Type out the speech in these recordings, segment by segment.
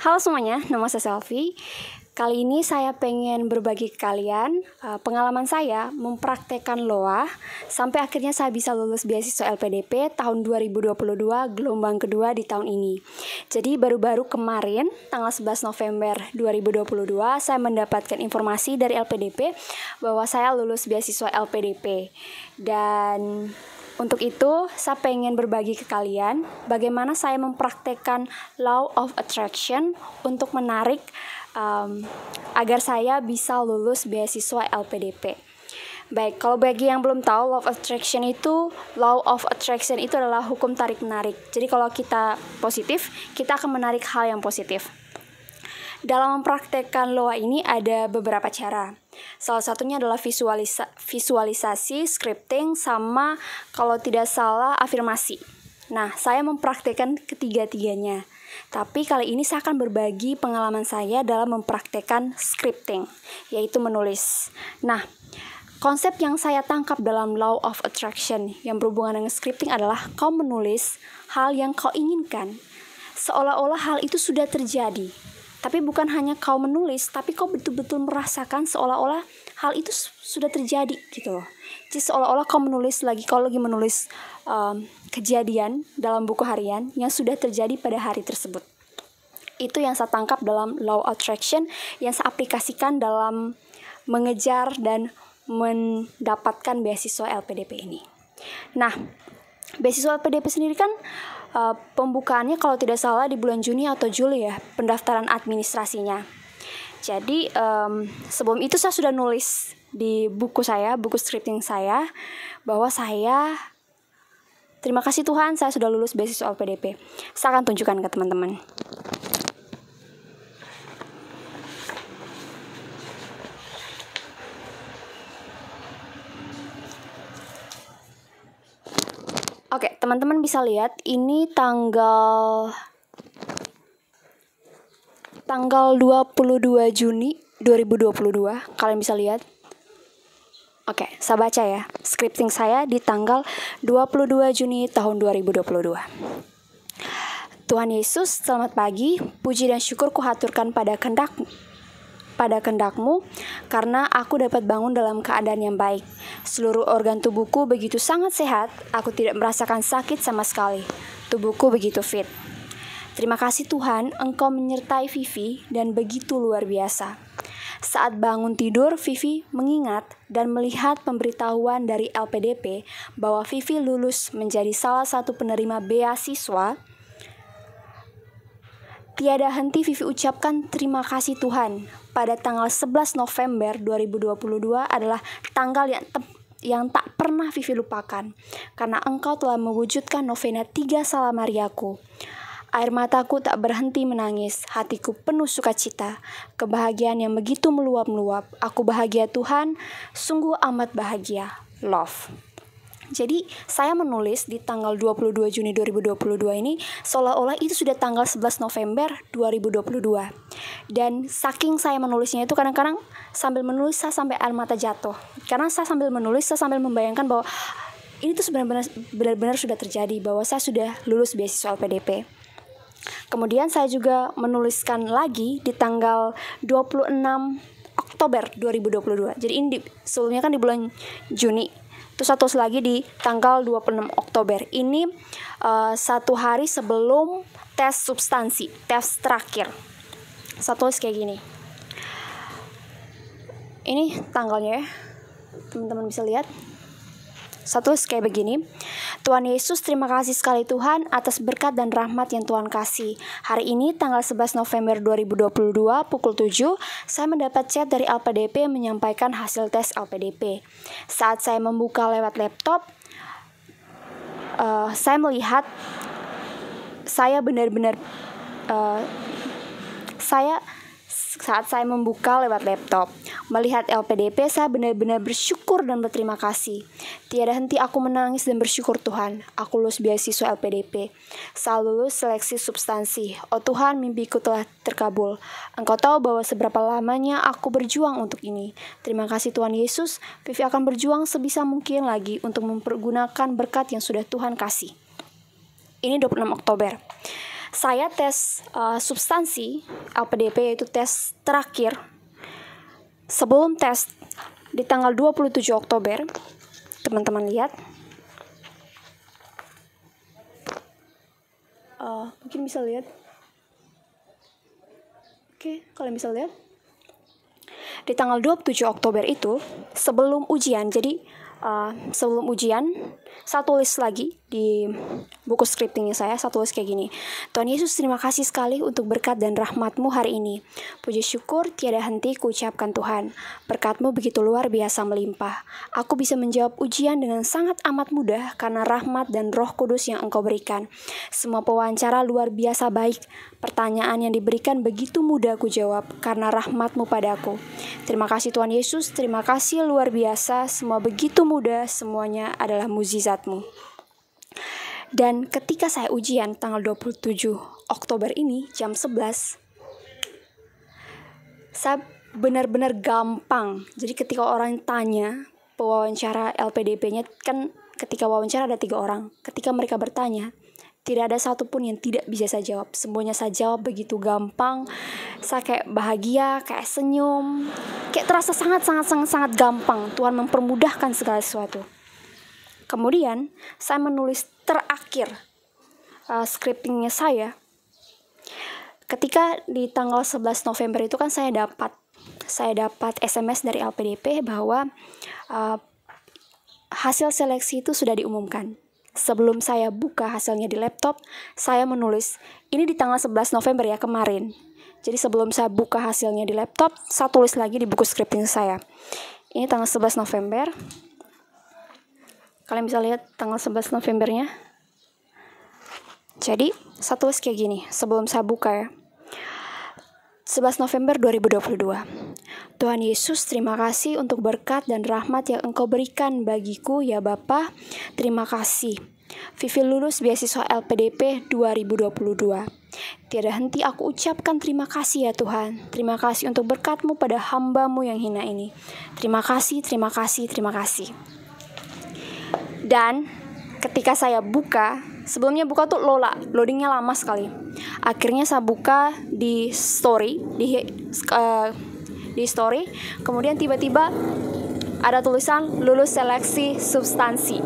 Halo semuanya, nama saya Selvi. Kali ini saya pengen berbagi ke kalian pengalaman saya mempraktekkan LOA sampai akhirnya saya bisa lulus beasiswa LPDP tahun 2022 gelombang kedua di tahun ini. Jadi baru-baru kemarin tanggal 11 November 2022 saya mendapatkan informasi dari LPDP bahwa saya lulus beasiswa LPDP. Dan untuk itu, saya pengen berbagi ke kalian bagaimana saya mempraktekkan Law of Attraction untuk menarik agar saya bisa lulus beasiswa LPDP. Baik, kalau bagi yang belum tahu, Law of Attraction itu adalah hukum tarik-menarik. Jadi kalau kita positif, kita akan menarik hal yang positif. Dalam mempraktekkan LOA ini ada beberapa cara. Salah satunya adalah visualisasi, scripting, sama kalau tidak salah afirmasi. Nah, saya mempraktekkan ketiga-tiganya. Tapi kali ini saya akan berbagi pengalaman saya dalam mempraktekkan scripting, yaitu menulis. Nah, konsep yang saya tangkap dalam Law of Attraction yang berhubungan dengan scripting adalah kau menulis hal yang kau inginkan, seolah-olah hal itu sudah terjadi. Tapi bukan hanya kau menulis, tapi kau betul-betul merasakan seolah-olah hal itu sudah terjadi gitu loh. Jadi seolah-olah kau lagi menulis kejadian dalam buku harian yang sudah terjadi pada hari tersebut. Itu yang saya tangkap dalam Law of Attraction yang saya aplikasikan dalam mengejar dan mendapatkan beasiswa LPDP ini. Nah, beasiswa LPDP sendiri kan pembukaannya kalau tidak salah di bulan Juni atau Juli ya, pendaftaran administrasinya. Jadi sebelum itu saya sudah nulis di buku scripting saya, bahwa terima kasih Tuhan saya sudah lulus beasiswa LPDP. Saya akan tunjukkan ke teman-teman. Oke, teman-teman bisa lihat ini tanggal 22 Juni 2022. Kalian bisa lihat. Oke, saya baca ya. Scripting saya di tanggal 22 Juni tahun 2022. Tuhan Yesus, selamat pagi. Puji dan syukur kuhaturkan pada kehendak-Mu, karena aku dapat bangun dalam keadaan yang baik. Seluruh organ tubuhku begitu sangat sehat, aku tidak merasakan sakit sama sekali. Tubuhku begitu fit. Terima kasih Tuhan, Engkau menyertai Vivi dan begitu luar biasa. Saat bangun tidur, Vivi mengingat dan melihat pemberitahuan dari LPDP bahwa Vivi lulus menjadi salah satu penerima beasiswa. Tiada henti Vivi ucapkan terima kasih Tuhan. Pada tanggal 11 November 2022 adalah tanggal yang tak pernah Vivi lupakan, karena Engkau telah mewujudkan novena 3 Salam Mariaku. Air mataku tak berhenti menangis, hatiku penuh sukacita, kebahagiaan yang begitu meluap-meluap. Aku bahagia Tuhan, sungguh amat bahagia. Love. Jadi saya menulis di tanggal 22 Juni 2022 ini seolah-olah itu sudah tanggal 11 November 2022. Dan saking saya menulisnya itu kadang-kadang sambil menulis saya sampai air mata jatuh. Karena saya sambil menulis, saya sambil membayangkan bahwa ini tuh benar-benar sudah terjadi, bahwa saya sudah lulus beasiswa LPDP. Kemudian saya juga menuliskan lagi di tanggal 26 Oktober 2022. Jadi ini sebelumnya kan di bulan Juni. Terus satu lagi di tanggal 26 Oktober. Ini satu hari sebelum tes substansi, tes terakhir. Saya tulis kayak gini. Ini tanggalnya ya. Teman-teman bisa lihat. Saya tulis kayak begini. Tuhan Yesus, terima kasih sekali Tuhan atas berkat dan rahmat yang Tuhan kasih. Hari ini tanggal 11 November 2022 pukul 7, saya mendapat chat dari LPDP menyampaikan hasil tes LPDP. Saat saya membuka lewat laptop, saya melihat saat saya membuka lewat laptop, melihat LPDP, saya benar-benar bersyukur dan berterima kasih. Tiada henti aku menangis dan bersyukur Tuhan. Aku lulus beasiswa LPDP. Saya lulus seleksi substansi. Oh Tuhan, mimpiku telah terkabul. Engkau tahu bahwa seberapa lamanya aku berjuang untuk ini. Terima kasih Tuhan Yesus. Vivi akan berjuang sebisa mungkin lagi untuk mempergunakan berkat yang sudah Tuhan kasih. Ini 26 Oktober. Saya tes substansi LPDP, yaitu tes terakhir. Sebelum tes di tanggal 27 Oktober, teman-teman lihat. Mungkin bisa lihat. Oke, kalian bisa lihat. Di tanggal 27 Oktober itu, sebelum ujian, jadi sebelum ujian, saya tulis lagi di buku scriptingnya saya tulis kayak gini. Tuhan Yesus, terima kasih sekali untuk berkat dan rahmat-Mu hari ini. Puji syukur tiada henti kuucapkan Tuhan. Berkat-Mu begitu luar biasa melimpah. Aku bisa menjawab ujian dengan sangat amat mudah karena rahmat dan Roh Kudus yang Engkau berikan. Semua pewawancara luar biasa baik. Pertanyaan yang diberikan begitu mudah ku jawab karena rahmat-Mu padaku. Terima kasih Tuhan Yesus, terima kasih luar biasa, semua begitu mudah, semuanya adalah mukjizat-Mu. Dan ketika saya ujian tanggal 27 Oktober ini jam 11, saya benar-benar gampang. Jadi ketika orang tanya pewawancara LPDP-nya, kan ketika wawancara ada 3 orang. Ketika mereka bertanya, tidak ada satupun yang tidak bisa saya jawab. Semuanya saya jawab begitu gampang. Saya kayak bahagia, kayak senyum. Kayak terasa sangat gampang. Tuhan mempermudahkan segala sesuatu. Kemudian, saya menulis terakhir scriptingnya saya. Ketika di tanggal 11 November itu kan saya dapat SMS dari LPDP bahwa hasil seleksi itu sudah diumumkan. Sebelum saya buka hasilnya di laptop, saya menulis, ini di tanggal 11 November ya, kemarin. Jadi sebelum saya buka hasilnya di laptop, saya tulis lagi di buku scripting saya. Ini tanggal 11 November. Kalian bisa lihat tanggal 11 Novembernya. Jadi, saya tulis kayak gini, sebelum saya buka ya. 11 November 2022. Tuhan Yesus, terima kasih untuk berkat dan rahmat yang Engkau berikan bagiku ya Bapa. Terima kasih. Vivi lulus beasiswa LPDP 2022. Tiada henti aku ucapkan terima kasih ya Tuhan. Terima kasih untuk berkat-Mu pada hamba-Mu yang hina ini. Terima kasih, terima kasih, terima kasih. Dan ketika saya buka, sebelumnya buka tuh loadingnya lama sekali. Akhirnya saya buka di story, di story, kemudian tiba-tiba ada tulisan lulus seleksi substansi.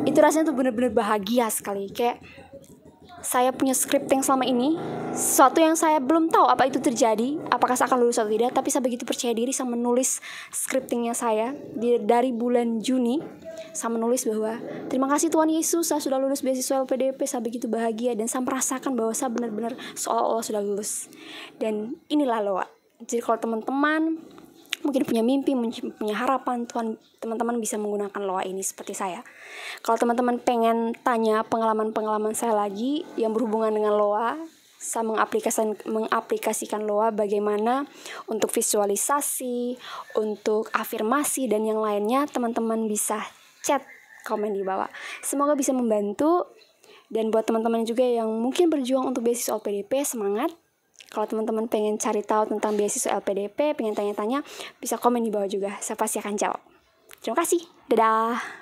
Itu rasanya tuh bener-bener bahagia sekali. Kayak saya punya scripting selama ini, sesuatu yang saya belum tahu apa itu terjadi, apakah saya akan lulus atau tidak, tapi saya begitu percaya diri, saya menulis scriptingnya saya dari bulan Juni. Saya menulis bahwa terima kasih Tuhan Yesus, saya sudah lulus beasiswa LPDP, saya begitu bahagia dan saya merasakan bahwa saya benar-benar seolah-olah sudah lulus. Dan inilah loh. Jadi kalau teman-teman mungkin punya mimpi, punya harapan, teman-teman bisa menggunakan LOA ini seperti saya. Kalau teman-teman pengen tanya pengalaman-pengalaman saya lagi yang berhubungan dengan LOA, saya mengaplikasikan LOA bagaimana untuk visualisasi, untuk afirmasi, dan yang lainnya, teman-teman bisa chat komen di bawah. Semoga bisa membantu. Dan buat teman-teman juga yang mungkin berjuang untuk beasiswa LPDP, semangat. Kalau teman-teman pengen cari tahu tentang beasiswa LPDP, pengen tanya-tanya, bisa komen di bawah juga. Saya pasti akan jawab. Terima kasih. Dadah.